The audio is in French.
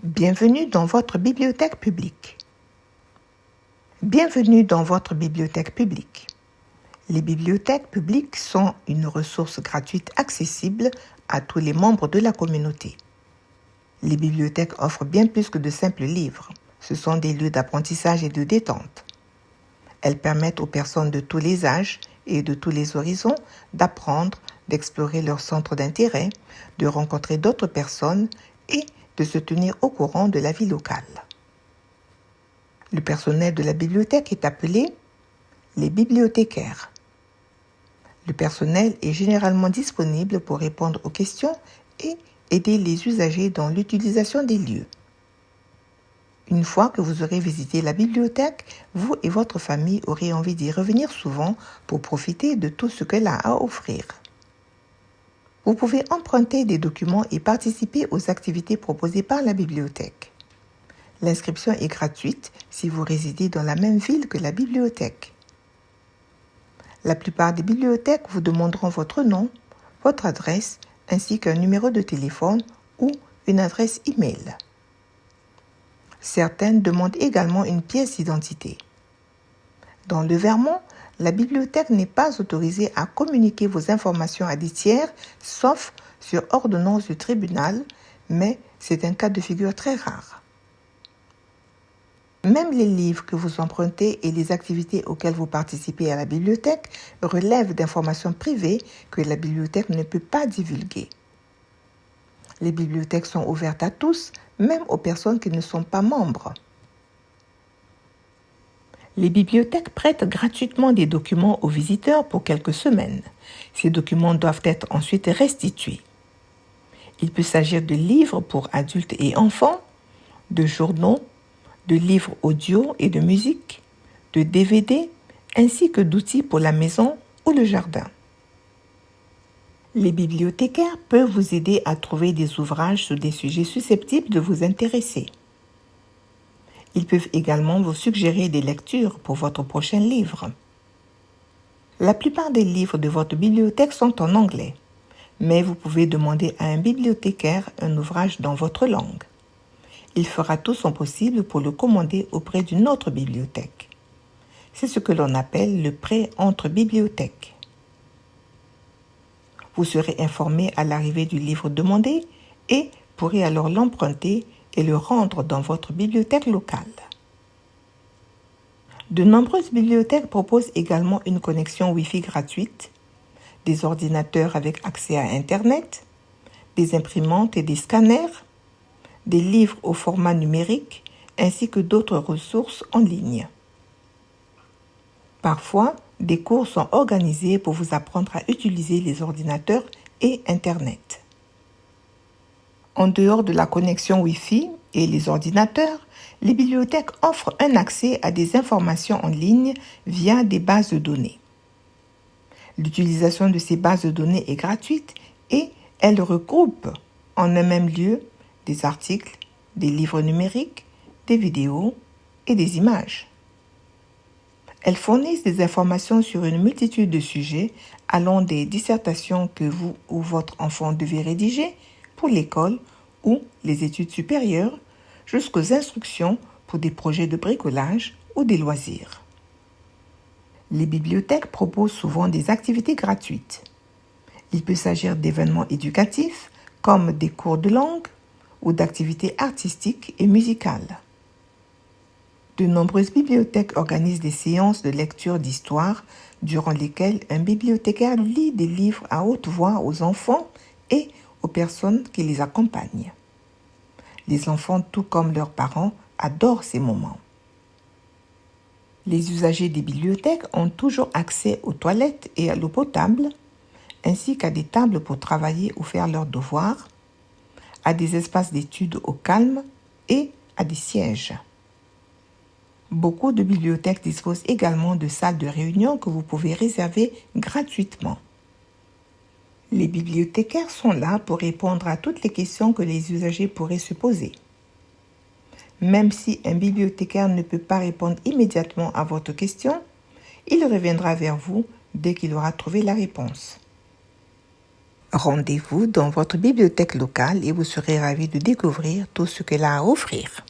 Bienvenue dans votre bibliothèque publique. Bienvenue dans votre bibliothèque publique. Les bibliothèques publiques sont une ressource gratuite accessible à tous les membres de la communauté. Les bibliothèques offrent bien plus que de simples livres. Ce sont des lieux d'apprentissage et de détente. Elles permettent aux personnes de tous les âges et de tous les horizons d'apprendre, d'explorer leurs centres d'intérêt, de rencontrer d'autres personnes et de se tenir au courant de la vie locale. Le personnel de la bibliothèque est appelé les bibliothécaires. Le personnel est généralement disponible pour répondre aux questions et aider les usagers dans l'utilisation des lieux. Une fois que vous aurez visité la bibliothèque, vous et votre famille aurez envie d'y revenir souvent pour profiter de tout ce qu'elle a à offrir. Vous pouvez emprunter des documents et participer aux activités proposées par la bibliothèque. L'inscription est gratuite si vous résidez dans la même ville que la bibliothèque. La plupart des bibliothèques vous demanderont votre nom, votre adresse, ainsi qu'un numéro de téléphone ou une adresse e-mail. Certaines demandent également une pièce d'identité. Dans le Vermont, la bibliothèque n'est pas autorisée à communiquer vos informations à des tiers, sauf sur ordonnance du tribunal, mais c'est un cas de figure très rare. Même les livres que vous empruntez et les activités auxquelles vous participez à la bibliothèque relèvent d'informations privées que la bibliothèque ne peut pas divulguer. Les bibliothèques sont ouvertes à tous, même aux personnes qui ne sont pas membres. Les bibliothèques prêtent gratuitement des documents aux visiteurs pour quelques semaines. Ces documents doivent être ensuite restitués. Il peut s'agir de livres pour adultes et enfants, de journaux, de livres audio et de musique, de DVD, ainsi que d'outils pour la maison ou le jardin. Les bibliothécaires peuvent vous aider à trouver des ouvrages sur des sujets susceptibles de vous intéresser. Ils peuvent également vous suggérer des lectures pour votre prochain livre. La plupart des livres de votre bibliothèque sont en anglais, mais vous pouvez demander à un bibliothécaire un ouvrage dans votre langue. Il fera tout son possible pour le commander auprès d'une autre bibliothèque. C'est ce que l'on appelle le prêt entre bibliothèques. Vous serez informé à l'arrivée du livre demandé et pourrez alors l'emprunter et le rendre dans votre bibliothèque locale. De nombreuses bibliothèques proposent également une connexion Wi-Fi gratuite, des ordinateurs avec accès à Internet, des imprimantes et des scanners, des livres au format numérique, ainsi que d'autres ressources en ligne. Parfois, des cours sont organisés pour vous apprendre à utiliser les ordinateurs et Internet. En dehors de la connexion Wi-Fi et les ordinateurs, les bibliothèques offrent un accès à des informations en ligne via des bases de données. L'utilisation de ces bases de données est gratuite et elles regroupent en un même lieu des articles, des livres numériques, des vidéos et des images. Elles fournissent des informations sur une multitude de sujets allant des dissertations que vous ou votre enfant devez rédiger pour l'école ou les études supérieures, jusqu'aux instructions pour des projets de bricolage ou des loisirs. Les bibliothèques proposent souvent des activités gratuites. Il peut s'agir d'événements éducatifs comme des cours de langue ou d'activités artistiques et musicales. De nombreuses bibliothèques organisent des séances de lecture d'histoire durant lesquelles un bibliothécaire lit des livres à haute voix aux enfants et aux personnes qui les accompagnent. Les enfants, tout comme leurs parents, adorent ces moments. Les usagers des bibliothèques ont toujours accès aux toilettes et à l'eau potable, ainsi qu'à des tables pour travailler ou faire leurs devoirs, à des espaces d'études au calme et à des sièges. Beaucoup de bibliothèques disposent également de salles de réunion que vous pouvez réserver gratuitement. Les bibliothécaires sont là pour répondre à toutes les questions que les usagers pourraient se poser. Même si un bibliothécaire ne peut pas répondre immédiatement à votre question, il reviendra vers vous dès qu'il aura trouvé la réponse. Rendez-vous dans votre bibliothèque locale et vous serez ravis de découvrir tout ce qu'elle a à offrir.